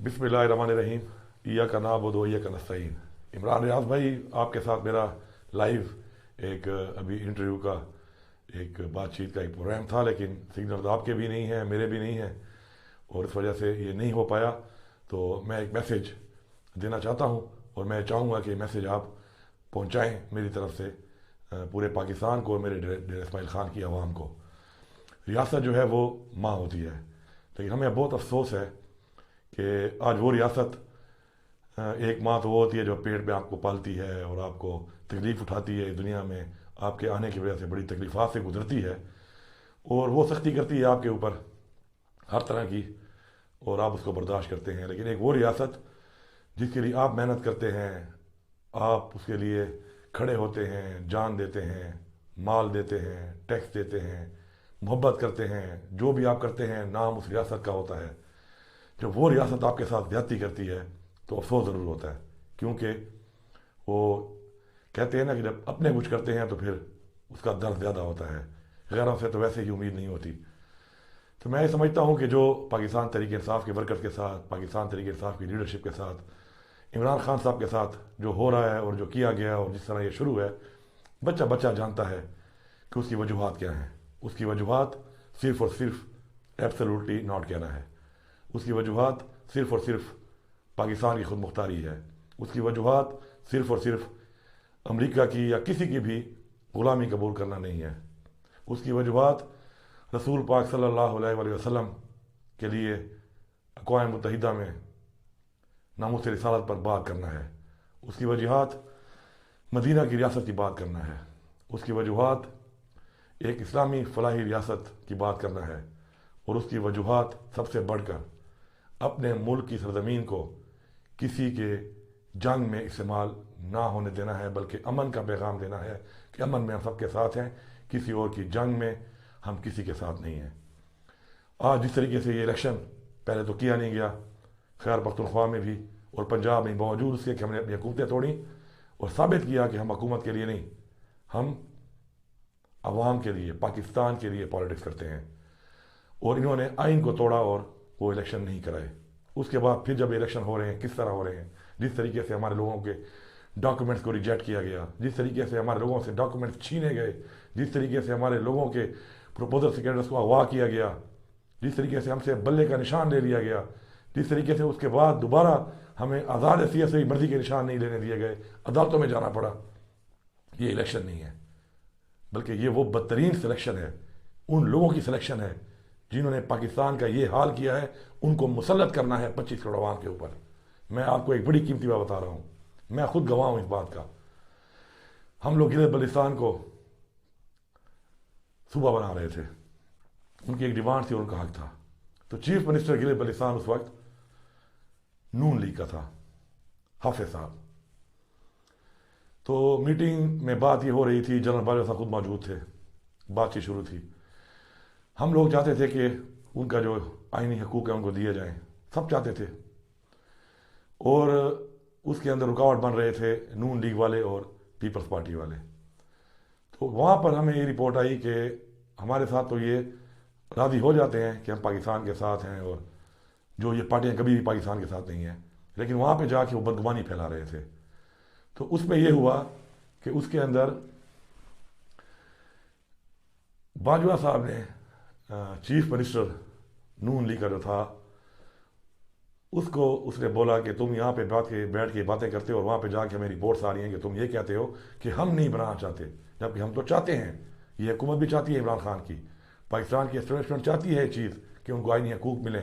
बिस्मिल्लाहिर्रहमानिर्रहीम। इय्याका नअबुदु व इय्याका नस्तईन। इमरान रियाज भाई, आपके साथ मेरा लाइव एक अभी इंटरव्यू का एक बातचीत का एक प्रोग्राम था, लेकिन सिग्नल आपके भी नहीं है, मेरे भी नहीं है, और इस वजह से ये नहीं हो पाया। तो मैं एक मैसेज देना चाहता हूँ, और मैं चाहूँगा कि मैसेज आप पहुँचाएँ मेरी तरफ से पूरे पाकिस्तान को और मेरे डेर इस्माइल ख़ान की आवाम को। रियासत जो है वो माँ होती है, लेकिन हमें बहुत अफसोस है कि आज वो रियासत, एक माँ तो वो होती है जो पेट में आपको पालती है और आपको तकलीफ़ उठाती है, इस दुनिया में आपके आने की वजह से बड़ी तकलीफ़ात से गुजरती है, और वो सख्ती करती है आपके ऊपर हर तरह की, और आप उसको बर्दाश्त करते हैं। लेकिन एक वो रियासत जिसके लिए आप मेहनत करते हैं, आप उसके लिए खड़े होते हैं, जान देते हैं, माल देते हैं, टैक्स देते हैं, मोहब्बत करते हैं, जो भी आप करते हैं नाम उस रियासत का होता है। जब वो रियासत आपके साथ ज़्यादती करती है तो अफसोस ज़रूर होता है, क्योंकि वो कहते हैं ना कि जब अपने कुछ करते हैं तो फिर उसका दर्द ज़्यादा होता है, गैरों से तो वैसे ही उम्मीद नहीं होती। तो मैं ये समझता हूँ कि जो पाकिस्तान तहरीक इंसाफ के वर्कर्स के साथ, पाकिस्तान तहरीक इंसाफ की लीडरशिप के साथ, इमरान खान साहब के साथ जो हो रहा है और जो किया गया और जिस तरह ये शुरू है, बच्चा बच्चा जानता है कि उसकी वजूहात क्या हैं। उसकी वजूहात सिर्फ़ और सिर्फ एब्सोल्युटली नॉट कहना है। उसकी वजूहात सिर्फ़ और सिर्फ पाकिस्तान की खुद मुख्तारी है। उसकी वजूहात सिर्फ़ और सिर्फ अमेरिका की या किसी की भी ग़ुलामी कबूल करना नहीं है। उसकी वजूहात रसूल पाक सल्लल्लाहु अलैहि वसल्लम के लिए अक़वाम मुत्तहिदा में नामूस रिसालत पर बात करना है। उसकी वजूहात मदीना की रियासत की बात करना है। उसकी वजूहात एक इस्लामी फलाही रियासत की बात करना है। और उसकी वजूहात सबसे बढ़कर अपने मुल्क की सरजमीन को किसी के जंग में इस्तेमाल ना होने देना है, बल्कि अमन का पैगाम देना है कि अमन में हम सबके साथ हैं, किसी और की जंग में हम किसी के साथ नहीं हैं। आज जिस तरीके से ये इलेक्शन पहले तो किया नहीं गया, खैर पख्तूनख्वा में भी और पंजाब में, बावजूद उसके कि हमने अपनी हुकूमतें तोड़ी और साबित किया कि हम हुकूमत के लिए नहीं, हम आवाम के लिए, पाकिस्तान के लिए पॉलिटिक्स करते हैं। और इन्होंने आइन को तोड़ा और वो इलेक्शन नहीं कराए। उसके बाद फिर जब इलेक्शन हो रहे हैं, किस तरह हो रहे हैं, जिस तरीके से हमारे लोगों के डॉक्यूमेंट्स को रिजेक्ट किया गया, जिस तरीके से हमारे लोगों से डॉक्यूमेंट्स छीने गए, जिस तरीके से हमारे लोगों के प्रपोजल सिक्योरिटीज को अगवा किया गया, जिस तरीके से हमसे बल्ले का निशान ले लिया गया, जिस तरीके से उसके बाद दोबारा हमें आज़ाद हैसियत से मर्जी के निशान नहीं लेने दिए गए, अदालतों में जाना पड़ा। ये इलेक्शन नहीं है, बल्कि ये वो बदतरीन सिलेक्शन है, उन लोगों की सिलेक्शन है जिन्होंने पाकिस्तान का ये हाल किया है। उनको मुसल्लत करना है 25 करोड़ आवाम के ऊपर। मैं आपको एक बड़ी कीमती बात बता रहा हूँ, मैं खुद गवाह हूँ इस बात का। हम लोग गिलगित बल्तिस्तान को सूबा बना रहे थे, उनकी एक डिमांड थी और उनका हक था। तो चीफ मिनिस्टर गिलगित बल्तिस्तान उस वक्त नून लीग का था, हाफिज साहब। तो मीटिंग में बात ये हो रही थी, जनरल बाजवा साहब खुद मौजूद थे, बातचीत शुरू थी। हम लोग चाहते थे कि उनका जो आईनी हकूक़ है उनको दिए जाएं, सब चाहते थे। और उसके अंदर रुकावट बन रहे थे नून लीग वाले और पीपल्स पार्टी वाले। तो वहाँ पर हमें ये रिपोर्ट आई कि हमारे साथ तो ये राज़ी हो जाते हैं कि हम पाकिस्तान के साथ हैं, और जो ये पार्टियाँ कभी भी पाकिस्तान के साथ नहीं हैं, लेकिन वहाँ पे जाके वो बदगुमानी फैला रहे थे। तो उसमें यह हुआ कि उसके अंदर बाजवा साहब ने, चीफ मिनिस्टर नून लीग का जो था, उसको उसने बोला कि तुम यहाँ पे बैठ के बातें करते हो और वहाँ पे जाके हमें रिपोर्ट्स आ रही हैं कि तुम ये कहते हो कि हम नहीं बनाना चाहते, जबकि हम तो चाहते हैं। ये हुकूमत भी चाहती है, इमरान खान की, पाकिस्तान की एस्टेब्लिशमेंट चाहती है ये चीज़ कि उनको आईनी हकूक़ मिले।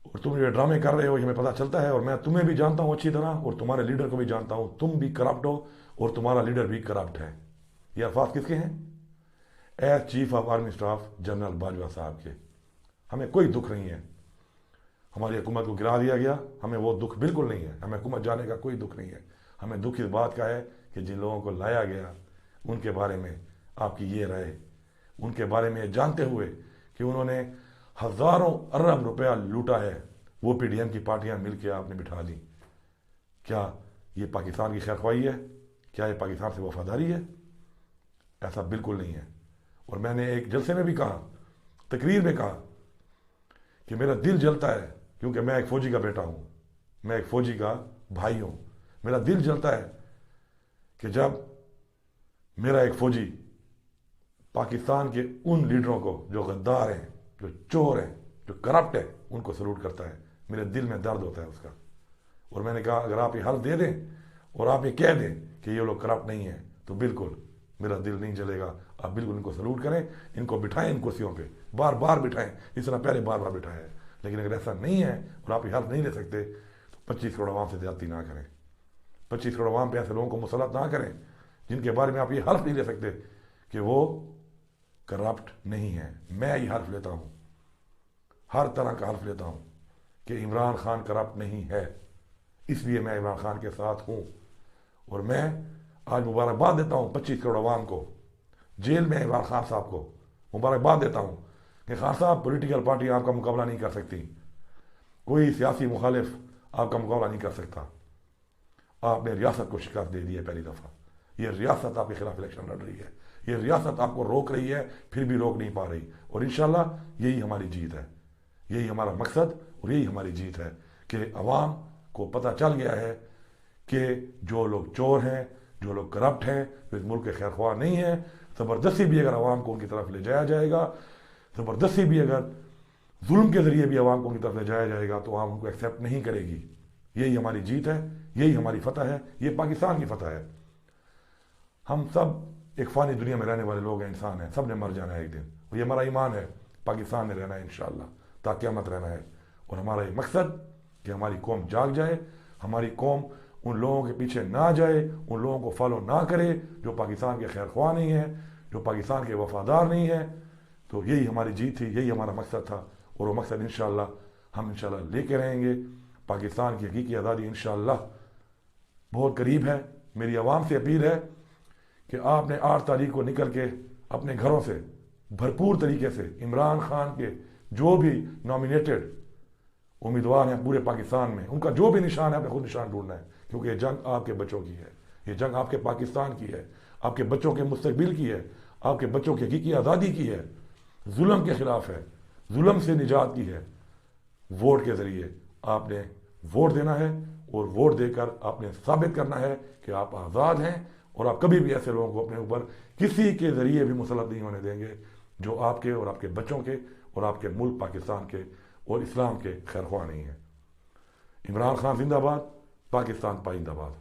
और तुम ये ड्रामे कर रहे हो, ये हमें पता चलता है, और मैं तुम्हें भी जानता हूँ अच्छी तरह, और तुम्हारे लीडर को भी जानता हूँ। तुम भी करप्ट हो और तुम्हारा लीडर भी करप्ट है। ये अल्फाज किसके हैं? As chief of army staff general Bajwa साहब के। हमें कोई दुख नहीं है, हमारी हुकूमत को गिरा दिया गया, हमें वो दुख बिल्कुल नहीं है, हमें हुकूमत जाने का कोई दुख नहीं है। हमें दुख इस बात का है कि जिन लोगों को लाया गया उनके बारे में आपकी ये राय, उनके बारे में जानते हुए कि उन्होंने हज़ारों अरब रुपया लूटा है, वो पीडीएम की पार्टियां मिलकर आपने बिठा दी। क्या ये पाकिस्तान की खैरख्वाही है? क्या ये पाकिस्तान से वफादारी है? ऐसा बिल्कुल नहीं है। और मैंने एक जलसे में भी कहा, तकरीर में कहा कि मेरा दिल जलता है کیونکہ میں ایک فوجی کا بیٹا ہوں، میں ایک فوجی کا بھائی ہوں. میرا دل جلتا ہے کہ جب میرا ایک فوجی پاکستان کے ان لیڈروں کو جو غدار ہیں، جو چور ہیں، جو کرپٹ ہیں، ان کو سلوٹ کرتا ہے. میرے دل میں درد ہوتا ہے اس کا. اور میں نے کہا اگر آپ یہ حلف دے دیں اور آپ یہ کہہ دیں کہ یہ لوگ کرپٹ نہیں ہیں تو بالکل میرا دل نہیں جلے گا. آپ بالکل ان کو سلوٹ کریں، ان کو بٹھائیں ان کرسیوں پہ، بار بار بٹھائیں، اس طرح پہلے بار بار بٹھایا ہے. لیکن اگر ایسا نہیں ہے اور آپ یہ حلف نہیں لے سکتے تو 25 کروڑ عوام سے زیادتی نہ کریں. 25 کروڑ عوام پہ ایسے لوگوں کو مسلط نہ کریں جن کے بارے میں آپ یہ حلف نہیں لے سکتے کہ وہ کرپٹ نہیں ہے. میں یہ حلف لیتا ہوں، ہر طرح کا حلف لیتا ہوں کہ عمران خان کرپٹ نہیں ہے. اس لیے میں عمران خان کے ساتھ ہوں. اور میں آج مبارکباد دیتا ہوں 25 کروڑ عوام کو، جیل میں عمران خان صاحب کو مبارکباد دیتا ہوں کہ خان صاحب پولیٹیکل پارٹی آپ کا مقابلہ نہیں کر سکتی، کوئی سیاسی مخالف آپ کا مقابلہ نہیں کر سکتا. آپ نے ریاست کو شکست دے دی ہے پہلی دفعہ. یہ ریاست آپ کے خلاف الیکشن لڑ رہی ہے، یہ ریاست آپ کو روک رہی ہے، پھر بھی روک نہیں پا رہی. اور انشاءاللہ یہی ہماری جیت ہے، یہی ہمارا مقصد اور یہی ہماری جیت ہے کہ عوام کو پتہ چل گیا ہے کہ جو لوگ چور ہیں، جو لوگ کرپٹ ہیں، جو اس ملک کے خیر خواہ نہیں ہیں، زبردستی بھی اگر عوام کو ان کی طرف لے جایا جائے گا، زبردستی بھی اگر ظلم کے ذریعے بھی عوام کو ان کی طرف لے جایا جائے گا تو عوام ان کو ایکسیپٹ نہیں کرے گی. یہی ہماری جیت ہے، یہی ہماری فتح ہے، یہ پاکستان کی فتح ہے. ہم سب ایک فانی دنیا میں رہنے والے لوگ ہیں، انسان ہیں، سب نے مر جانا ہے ایک دن. اور یہ ہمارا ایمان ہے، پاکستان میں رہنا ہے انشاءاللہ تا قیامت رہنا ہے. اور ہمارا یہ مقصد کہ ہماری قوم جاگ جائے، ہماری قوم ان لوگوں کے پیچھے نہ جائے، ان لوگوں کو فالو نہ کرے جو پاکستان کے خیر خواہ نہیں ہیں، جو پاکستان کے وفادار نہیں ہیں. تو یہی ہماری جیت تھی، یہی ہمارا مقصد تھا. اور وہ مقصد انشاءاللہ ہم انشاءاللہ لے کے رہیں گے. پاکستان کی حقیقی آزادی انشاءاللہ بہت قریب ہے. میری عوام سے اپیل ہے کہ آپ نے 8 تاریخ کو نکل کے اپنے گھروں سے بھرپور طریقے سے عمران خان کے جو بھی نامینیٹڈ امیدوار ہیں پورے پاکستان میں، ان کا جو بھی نشان ہے آپ نے خود نشان ڈھونڈنا ہے. کیونکہ یہ جنگ آپ کے بچوں کی ہے، یہ جنگ آپ کے پاکستان کی ہے، آپ کے بچوں کے مستقبل کی ہے، آپ کے بچوں کی حقیقی آزادی کی ہے، ظلم کے خلاف ہے، ظلم سے نجات کی ہے. ووٹ کے ذریعے آپ نے ووٹ دینا ہے اور ووٹ دے کر آپ نے ثابت کرنا ہے کہ آپ آزاد ہیں اور آپ کبھی بھی ایسے لوگوں کو اپنے اوپر کسی کے ذریعے بھی مسلط نہیں ہونے دیں گے جو آپ کے اور آپ کے بچوں کے اور آپ کے ملک پاکستان کے اور اسلام کے خیر خواہ نہیں ہیں. عمران خان زندہ باد، پاکستان پائندہ باد.